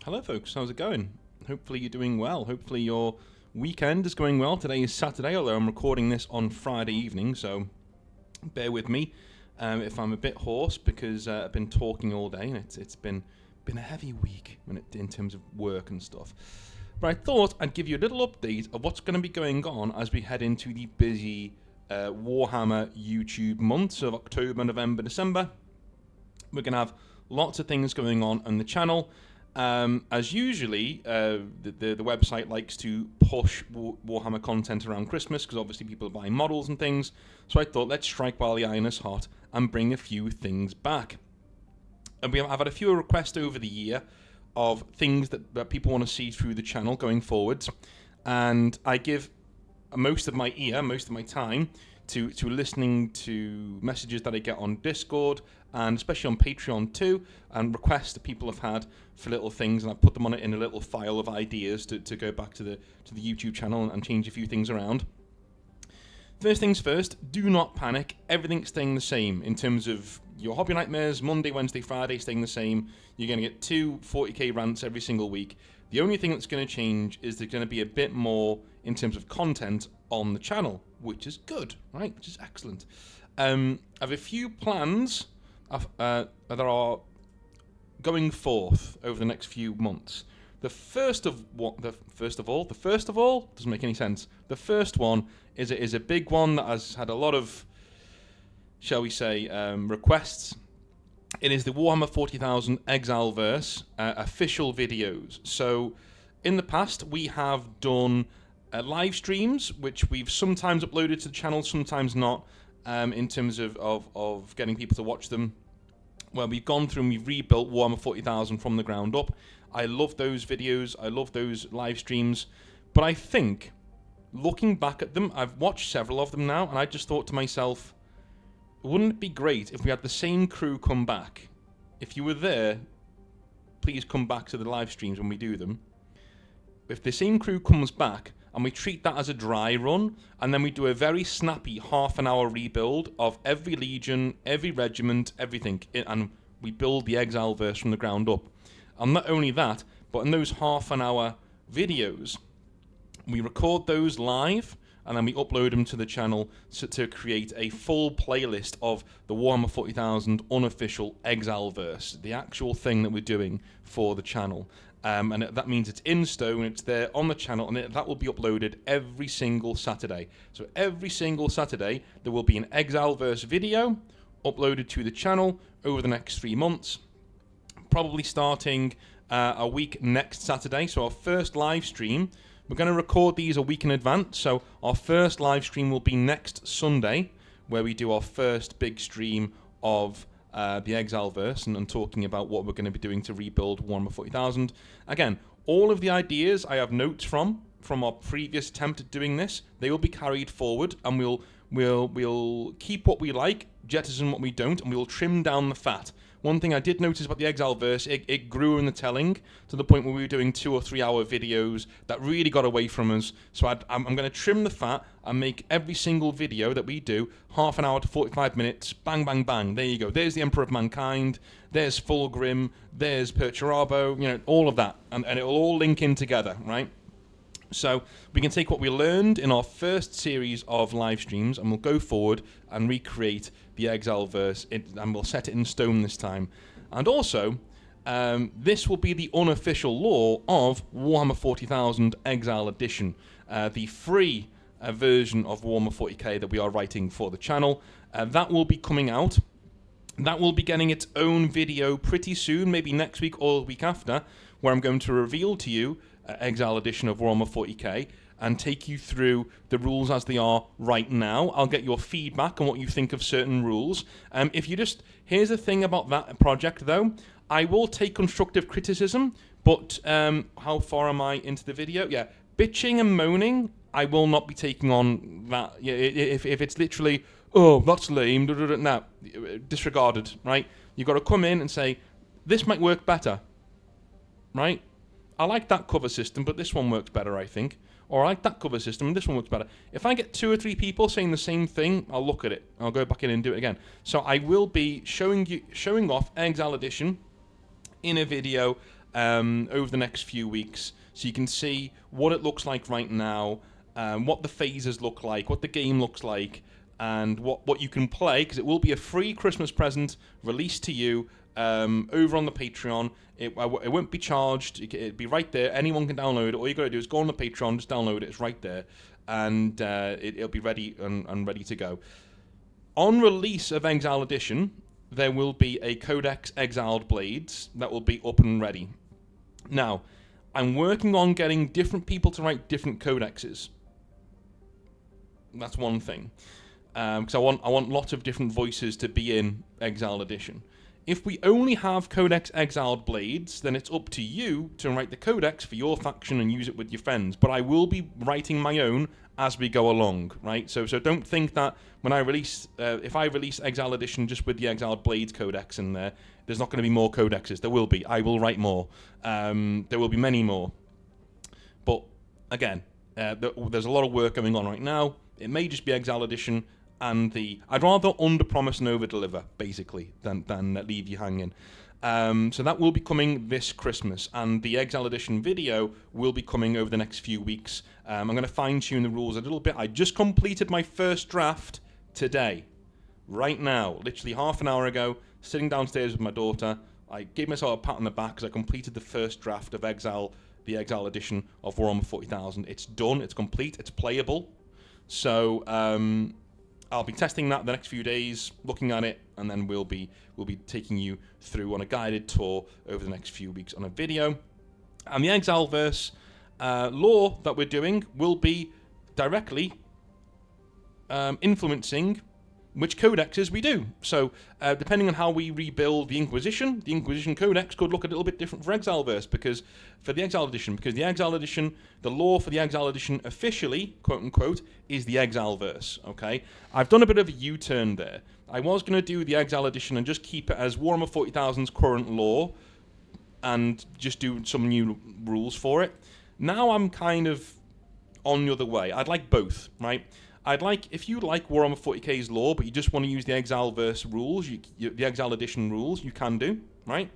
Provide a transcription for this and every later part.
Hello folks, how's it going? Hopefully you're doing well. Hopefully your weekend is going well. Today is Saturday, although I'm recording this on Friday evening, so bear with me if I'm a bit hoarse because I've been talking all day and it's been a heavy week in terms of work and stuff. But I thought I'd give you a little update of what's going to be going on as we head into the busy Warhammer YouTube months of October, November, December. We're going to have lots of things going on the channel. As usually, the website likes to push Warhammer content around Christmas because obviously people are buying models and things. So I thought let's strike while the iron is hot and bring a few things back. And I've had a few requests over the year of things that people want to see through the channel going forwards, and I give most of my time to listening to messages that I get on Discord and especially on Patreon too, and requests that people have had for little things, and I put them on it in a little file of ideas to go back to the YouTube channel and change a few things around. First things first, do not panic. Everything's staying the same in terms of your Hobby Nightmares, Monday, Wednesday, Friday staying the same. You're going to get 2 40k rants every single week. The only thing that's going to change is there's going to be a bit more in terms of content on the channel, which is good, right? Which is excellent. I have a few plans that are going forth over the next few months. The first of all doesn't make any sense. The first one is a big one that has had a lot of, shall we say, requests. It is the Warhammer 40,000 ExileVerse official videos. So, in the past, we have done live streams, which we've sometimes uploaded to the channel, sometimes not, in terms of getting people to watch them. Where we've gone through and we've rebuilt Warhammer 40,000 from the ground up. I love those videos, I love those live streams, but I think, looking back at them, I've watched several of them now, and I just thought to myself, wouldn't it be great if we had the same crew come back? If you were there, please come back to the live streams when we do them. If the same crew comes back, and we treat that as a dry run, and then we do a very snappy half-an-hour rebuild of every legion, every regiment, everything, and we build the ExileVerse from the ground up. And not only that, but in those half-an-hour videos, we record those live, and then we upload them to the channel to create a full playlist of the Warhammer 40,000 unofficial ExileVerse, the actual thing that we're doing for the channel. And that means it's in stone, it's there on the channel, and that will be uploaded every single Saturday. So every single Saturday, there will be an ExileVerse video uploaded to the channel over the next 3 months, probably starting a week next Saturday. So our first live stream, we're going to record these a week in advance, so our first live stream will be next Sunday, where we do our first big stream of the ExileVerse and talking about what we're going to be doing to rebuild Warhammer 40,000. Again, all of the ideas I have notes from our previous attempt at doing this, they will be carried forward, and we'll keep what we like, jettison what we don't, and we'll trim down the fat. One thing I did notice about the ExileVerse, it grew in the telling to the point where we were doing 2 or 3 hour videos that really got away from us. So I'm going to trim the fat and make every single video that we do half an hour to 45 minutes. Bang, bang, bang. There you go. There's the Emperor of Mankind. There's Fulgrim. There's Perturabo. All of that. And it will all link in together, right? So we can take what we learned in our first series of live streams and we'll go forward and recreate the ExileVerse, and we'll set it in stone this time. And also, this will be the unofficial lore of Warhammer 40,000 Exile Edition, the free version of Warhammer 40k that we are writing for the channel. That will be coming out. That will be getting its own video pretty soon, maybe next week or the week after, where I'm going to reveal to you Exile Edition of Warhammer 40k and take you through the rules as they are right now. I'll get your feedback on what you think of certain rules. Here's the thing about that project though, I will take constructive criticism, but how far am I into the video? Yeah, bitching and moaning, I will not be taking on that. Yeah, if it's literally, oh, that's lame, no, disregarded, right? You've got to come in and say, this might work better, right? I like that cover system, but this one works better, I think. Or I like that cover system, and this one works better. If I get 2 or 3 people saying the same thing, I'll look at it. I'll go back in and do it again. So I will be showing off Exile Edition in a video over the next few weeks, so you can see what it looks like right now, what the phases look like, what the game looks like, and what you can play, because it will be a free Christmas present released to you over on the Patreon. It won't be charged. It'll be right there. Anyone can download it. All you got to do is go on the Patreon, just download it. It's right there, and it'll be ready and ready to go. On release of Exile Edition, there will be a Codex Exiled Blades that will be up and ready. Now, I'm working on getting different people to write different codexes. That's one thing. Because I want lots of different voices to be in Exile Edition. If we only have Codex Exiled Blades, then it's up to you to write the codex for your faction and use it with your friends. But I will be writing my own as we go along, right? So don't think that when I release, if I release Exile Edition just with the Exiled Blades codex in there, there's not going to be more codexes. There will be. I will write more. There will be many more. But again, there's a lot of work going on right now. It may just be Exile Edition. And I'd rather under-promise and over-deliver, basically, than leave you hanging. So that will be coming this Christmas, and the Exile Edition video will be coming over the next few weeks. I'm going to fine-tune the rules a little bit. I just completed my first draft today, right now, literally half an hour ago, sitting downstairs with my daughter. I gave myself a pat on the back because I completed the first draft of Exile, the Exile Edition of Warhammer 40,000. It's done, it's complete, it's playable. So, I'll be testing that the next few days, looking at it, and then we'll be taking you through on a guided tour over the next few weeks on a video. And the ExileVerse lore that we're doing will be directly influencing which codexes we do. So, depending on how we rebuild the Inquisition Codex could look a little bit different for ExileVerse, because the Exile Edition, the lore for the Exile Edition officially, quote unquote, is the ExileVerse. Okay, I've done a bit of a U-turn there. I was going to do the Exile Edition and just keep it as Warhammer 40,000's current lore, and just do some new rules for it. Now I'm kind of on the other way. I'd like both, right? If you like Warhammer 40k's lore, but you just want to use the ExileVerse rules, the Exile Edition rules, you can do, right?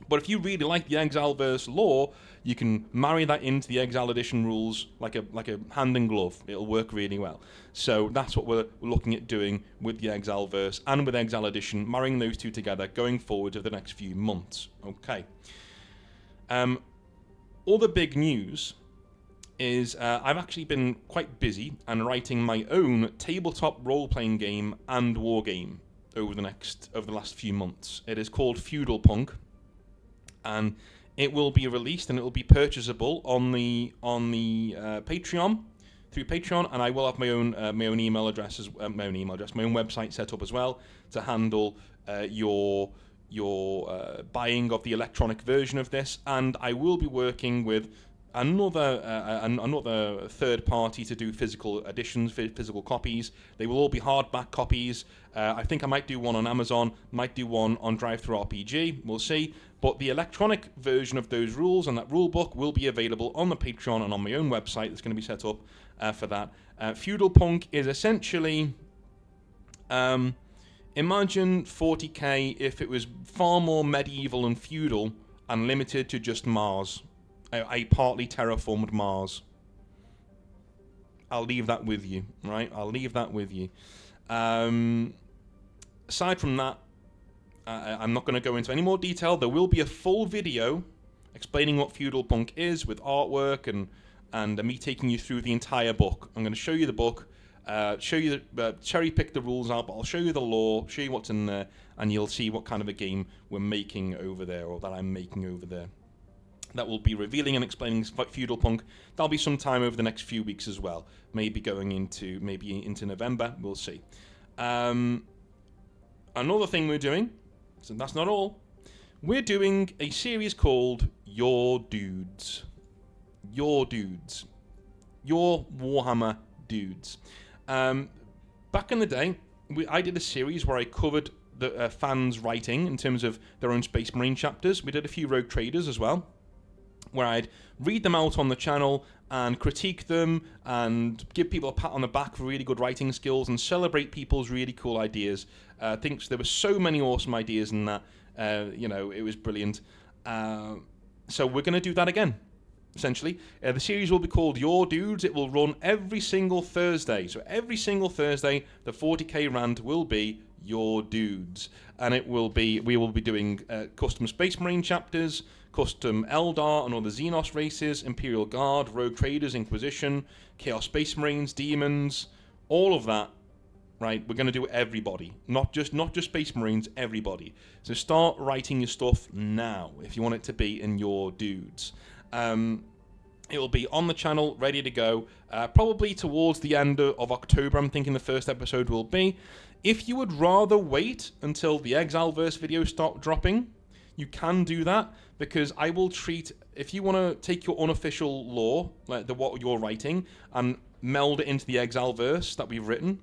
But if you really like the ExileVerse lore, you can marry that into the Exile Edition rules like a hand in glove. It'll work really well. So that's what we're looking at doing with the ExileVerse and with Exile Edition, marrying those two together going forward over the next few months. Okay. Other big news is I've actually been quite busy and writing my own tabletop role-playing game and war game over the last few months. It is called Feudal Punk, and it will be released and it will be purchasable on the Patreon, through Patreon, and I will have my own email address, my own website set up as well to handle your buying of the electronic version of this, and I will be working with another third party to do physical editions, physical copies. They will all be hardback copies. I think I might do one on Amazon, might do one on DriveThruRPG, we'll see. But the electronic version of those rules and that rule book will be available on the Patreon and on my own website that's going to be set up for that. Feudal Punk is essentially, imagine 40k if it was far more medieval and feudal and limited to just Mars. A partly terraformed Mars. I'll leave that with you, right? I'll leave that with you. Aside from that, I'm not going to go into any more detail. There will be a full video explaining what Feudal Punk is, with artwork and me taking you through the entire book. I'm going to show you the book, show you cherry pick the rules out, but I'll show you the lore, show you what's in there, and you'll see what kind of a game we're making over there, or that I'm making over there. That will be revealing and explaining Feudal Punk. That'll be some time over the next few weeks as well. Maybe going into November. We'll see. Another thing we're doing, so that's not all. We're doing a series called Your Dudes. Your Dudes. Your Warhammer Dudes. Back in the day, I did a series where I covered the fans' writing in terms of their own Space Marine chapters. We did a few Rogue Traders as well, where I'd read them out on the channel and critique them and give people a pat on the back for really good writing skills and celebrate people's really cool ideas. I think there were so many awesome ideas in that. It was brilliant. So we're going to do that again, essentially. The series will be called Your Dudes. It will run every single Thursday. So every single Thursday, the 40k rant will be Your Dudes. And we will be doing custom Space Marine chapters, custom Eldar and other Xenos races, Imperial Guard, Rogue Traders, Inquisition, Chaos Space Marines, Demons, all of that. Right, we're going to do everybody, not just Space Marines, everybody. So start writing your stuff now if you want it to be in Your Dudes. It will be on the channel, ready to go, probably towards the end of October. I'm thinking the first episode will be. If you would rather wait until the ExileVerse videos start dropping, you can do that, because I will treat, if you want to take your unofficial lore, like what you're writing, and meld it into the ExileVerse that we've written,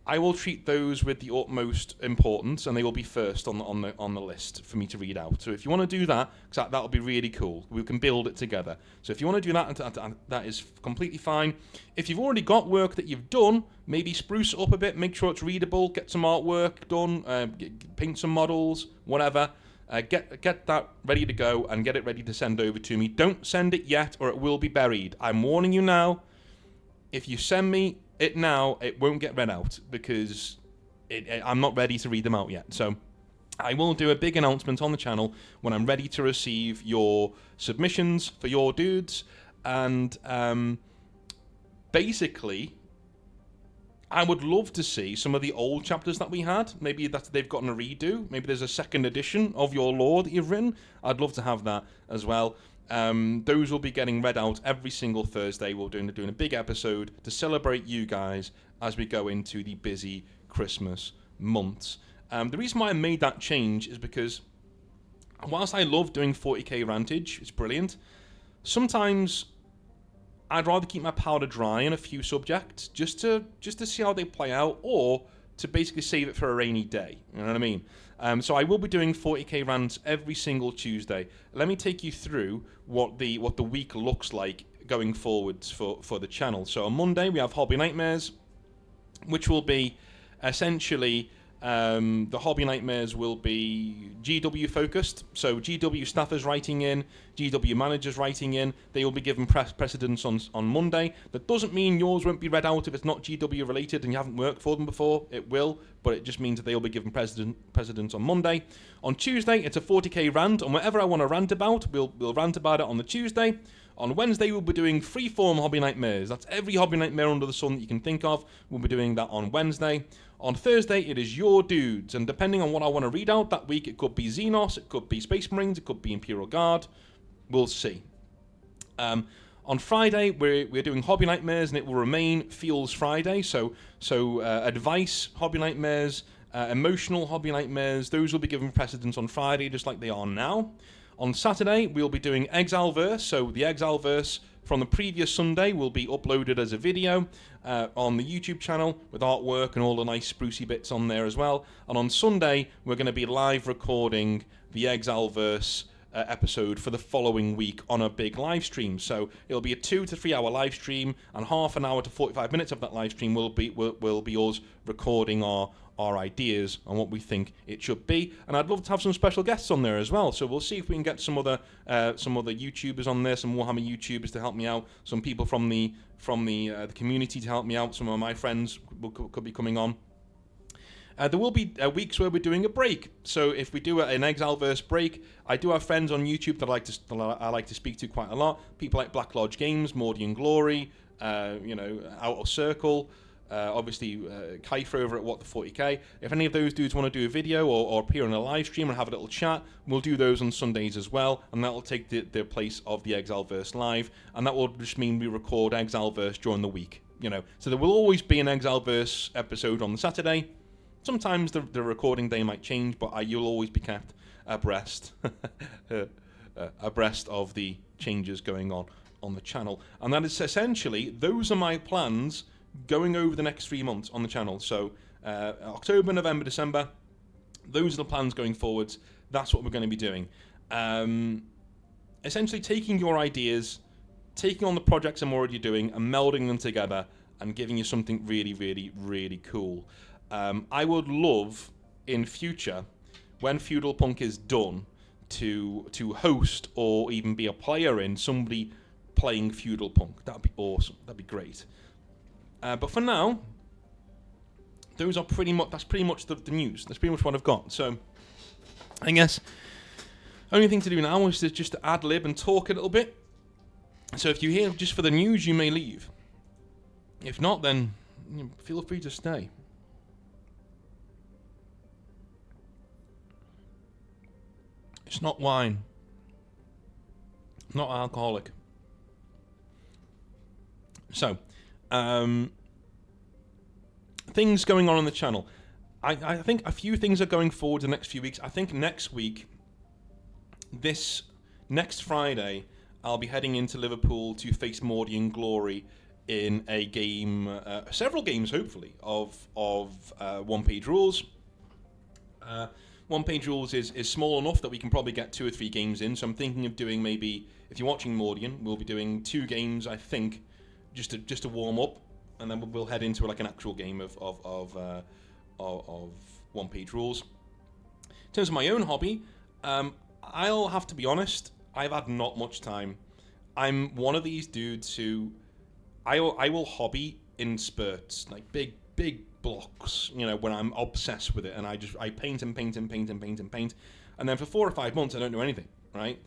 I will treat those with the utmost importance, and they will be first on the list for me to read out. So if you want to do that, because that'll be really cool, we can build it together. So if you want to do that, that is completely fine. If you've already got work that you've done, maybe spruce it up a bit, make sure it's readable, get some artwork done, paint some models, whatever. Get that ready to go and get it ready to send over to me. Don't send it yet, or it will be buried. I'm warning you now. If you send me it now, it won't get read out, because I'm not ready to read them out yet. So I will do a big announcement on the channel when I'm ready to receive your submissions for Your Dudes. And basically, I would love to see some of the old chapters that we had. Maybe that they've gotten a redo. Maybe there's a second edition of your lore that you've written. I'd love to have that as well. Those will be getting read out every single Thursday. We're doing a big episode to celebrate you guys as we go into the busy Christmas months. The reason why I made that change is because whilst I love doing 40k Rantage, it's brilliant, sometimes I'd rather keep my powder dry in a few subjects just to see how they play out, or to basically save it for a rainy day. You know what I mean? So I will be doing 40k rants every single Tuesday. Let me take you through what the week looks like going forwards for the channel. So on Monday we have Hobby Nightmares, which will be essentially the Hobby Nightmares will be GW focused. So GW staffers writing in, GW managers writing in. They will be given precedence on Monday. That doesn't mean yours won't be read out if it's not GW related and you haven't worked for them before. It will, but it just means that they will be given precedence on Monday. On Tuesday, it's a 40k rant, and whatever I want to rant about, we'll rant about it on the Tuesday. On Wednesday, we'll be doing freeform Hobby Nightmares. That's every Hobby Nightmare under the sun that you can think of. We'll be doing that on Wednesday. On Thursday, it is Your Dudes, and depending on what I want to read out that week, it could be Xenos, it could be Space Marines, it could be Imperial Guard. We'll see. On Friday, we're doing Hobby Nightmares, and it will remain Feels Friday. So advice Hobby Nightmares, emotional Hobby Nightmares, those will be given precedence on Friday, just like they are now. On Saturday, we'll be doing ExileVerse. So the ExileVerse from the previous Sunday will be uploaded as a video on the YouTube channel with artwork and all the nice sprucey bits on there as well. And on Sunday, we're going to be live recording the ExileVerse episode for the following week on a big live stream. So it'll be a 2 to 3 hour live stream, and half an hour to 45 minutes of that live stream will be us recording our ideas on what we think it should be. And I'd love to have some special guests on there as well. So we'll see if we can get some other YouTubers on there, some Warhammer YouTubers to help me out, some people from the community to help me out. Some of my friends could be coming on. There will be weeks where we're doing a break. So if we do an ExileVerse break, I do have friends on YouTube that I like to speak to quite a lot. People like Black Lodge Games, Mordian Glory, Outer Circle, obviously Kaifer over at What the 40k. If any of those dudes want to do a video or appear on a live stream and have a little chat, we'll do those on Sundays as well, and that will take the place of the ExileVerse live, and that will just mean we record ExileVerse during the week. So there will always be an ExileVerse episode on the Saturday. Sometimes the recording day might change, but you'll always be kept abreast of the changes going on the channel. And that is essentially, those are my plans going over the next 3 months on the channel. So October, November, December, those are the plans going forwards. That's what we're going to be doing. Essentially taking your ideas, taking on the projects I'm already doing and melding them together and giving you something really, really, really cool. I would love, in future, when Feudal Punk is done, to host or even be a player in somebody playing Feudal Punk. That'd be awesome. That'd be great. But for now, that's pretty much the news. That's pretty much what I've got. So I guess only thing to do now is just to ad lib and talk a little bit. So if you're here just for the news, you may leave. If not, then feel free to stay. It's not wine. Not alcoholic. So, things going on the channel. I think a few things are going forward the next few weeks. I think next week, next Friday, I'll be heading into Liverpool to face Mordian Glory in a game, several games hopefully, of one-page rules. One-page rules is small enough that we can probably get 2 or 3 games in. So I'm thinking of doing maybe, if you're watching Mordian, we'll be doing 2 games, I think, just to warm up, and then we'll head into like an actual game of one-page rules. In terms of my own hobby, I'll have to be honest, I've had not much time. I'm one of these dudes who I will hobby in spurts, like big blocks, when I'm obsessed with it, and I paint and paint and paint and paint and paint, and then for 4 or 5 months I don't do anything, right?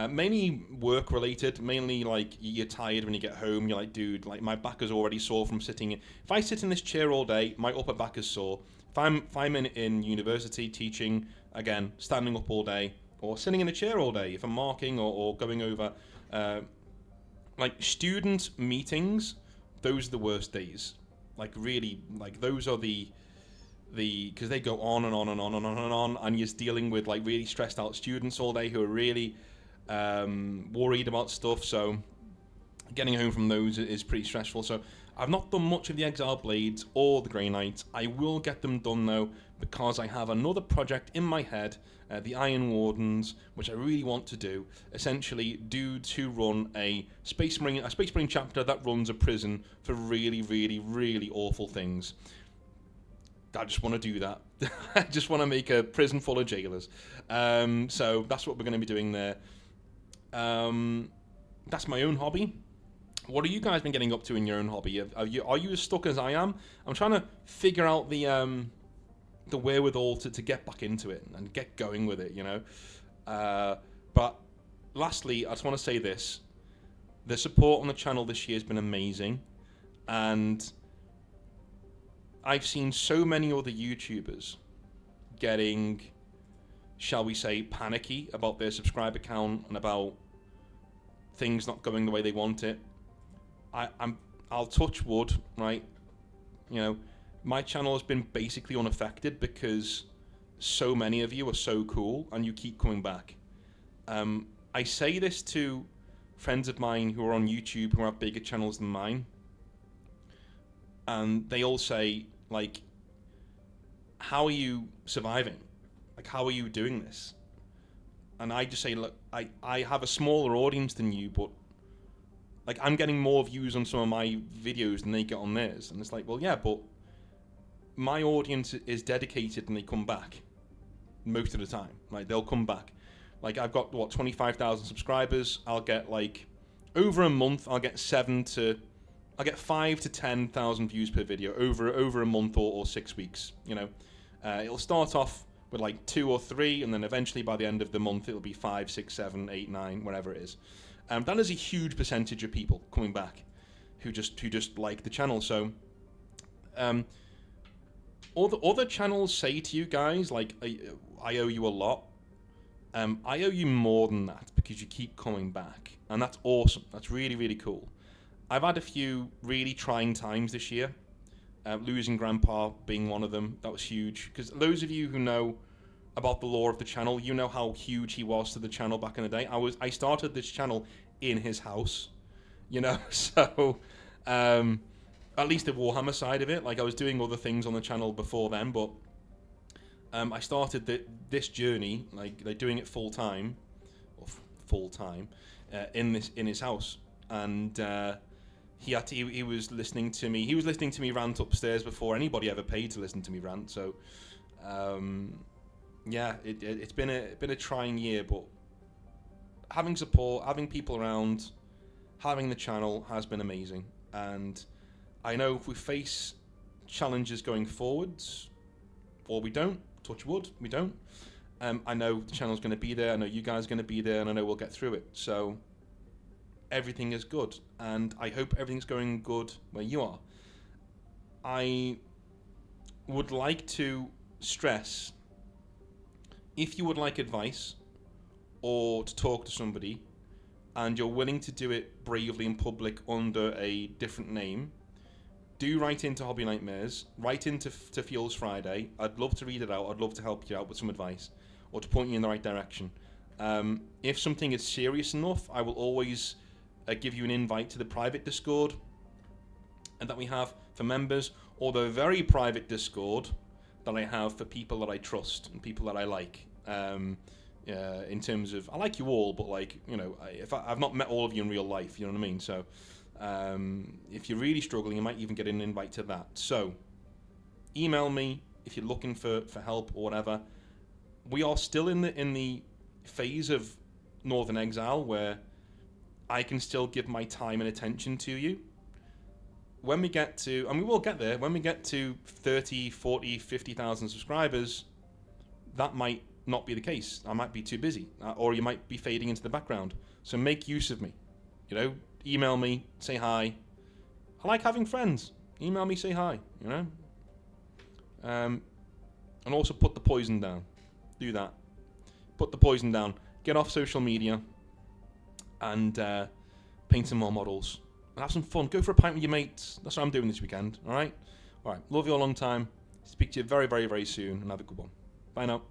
Mainly work related, mainly like you're tired when you get home, you're like, dude, like my back is already sore from sitting in. If I sit in this chair all day, my upper back is sore. If I'm in university teaching, again, standing up all day, or sitting in a chair all day, if I'm marking or going over, like student meetings, those are the worst days. Like really, like those are because they go on and on and on and on and on, and you're dealing with like really stressed out students all day who are really worried about stuff. So getting home from those is pretty stressful. So I've not done much of the Exile Blades or the Grey Knight. I will get them done though, because I have another project in my head, the Iron Wardens, which I really want to do. Essentially, dudes who run a Space Marine chapter that runs a prison for really, really, really awful things. I just want to do that. I just want to make a prison full of jailers. So that's what we're going to be doing there. That's my own hobby. What have you guys been getting up to in your own hobby? Are you as stuck as I am? I'm trying to figure out the wherewithal to get back into it and get going with it, But lastly, I just want to say this. The support on the channel this year has been amazing. And I've seen so many other YouTubers getting, shall we say, panicky about their subscriber count and about things not going the way they want it. I'll touch wood, right? My channel has been basically unaffected because so many of you are so cool and you keep coming back. I say this to friends of mine who are on YouTube who have bigger channels than mine, and they all say, like, how are you surviving? Like, how are you doing this? And I just say, look, I have a smaller audience than you, but like I'm getting more views on some of my videos than they get on theirs. And it's like, well, yeah, but my audience is dedicated and they come back most of the time. Like, they'll come back. Like, I've got 25,000 subscribers. I'll get like over a month. I'll get 5 to 10,000 views per video over a month or 6 weeks. It'll start off with like 2 or 3, and then eventually by the end of the month it'll be 5, 6, 7, 8, 9, whatever it is. That is a huge percentage of people coming back who just like the channel. So other channels say to you guys, like, I owe you a lot. I owe you more than that because you keep coming back, and that's awesome. That's really, really cool. I've had a few really trying times this year, losing Grandpa being one of them. That was huge, because those of you who know about the lore of the channel, you know how huge he was to the channel back in the day. I started this channel in his house, so at least the Warhammer side of it. Like, I was doing other things on the channel before then, but I started this journey, like doing it full time in his house, and he was listening to me. He was listening to me rant upstairs before anybody ever paid to listen to me rant. So Yeah, it's been a trying year, but having support, having people around, having the channel has been amazing. And I know if we face challenges going forwards, or we don't, touch wood, we don't. I know the channel's going to be there. I know you guys are going to be there, and I know we'll get through it. So everything is good, and I hope everything's going good where you are. I would like to stress, if you would like advice or to talk to somebody and you're willing to do it bravely in public under a different name, do write into Hobby Nightmares, write into to Feels Friday. I'd love to read it out. I'd love to help you out with some advice or to point you in the right direction. If something is serious enough, I will always give you an invite to the private Discord and that we have for members, or the very private Discord that I have for people that I trust and people that I like. In terms of, I like you all, but like, you know, I've not met all of you in real life, you know what I mean? So if you're really struggling, you might even get an invite to that. So email me if you're looking for help or whatever. We are still in the phase of Northern Exile where I can still give my time and attention to you. When we get to, and we will get there, when we get to 30, 40, 50,000 subscribers, that might not be the case. I might be too busy, or you might be fading into the background. So make use of me. You know, email me, say hi. I like having friends. Email me, say hi, you know. And also put the poison down. Do that. Put the poison down. Get off social media and paint some more models. And have some fun. Go for a pint with your mates. That's what I'm doing this weekend, alright? Alright, love you a long time. Speak to you very, very, very soon, and have a good one. Bye now.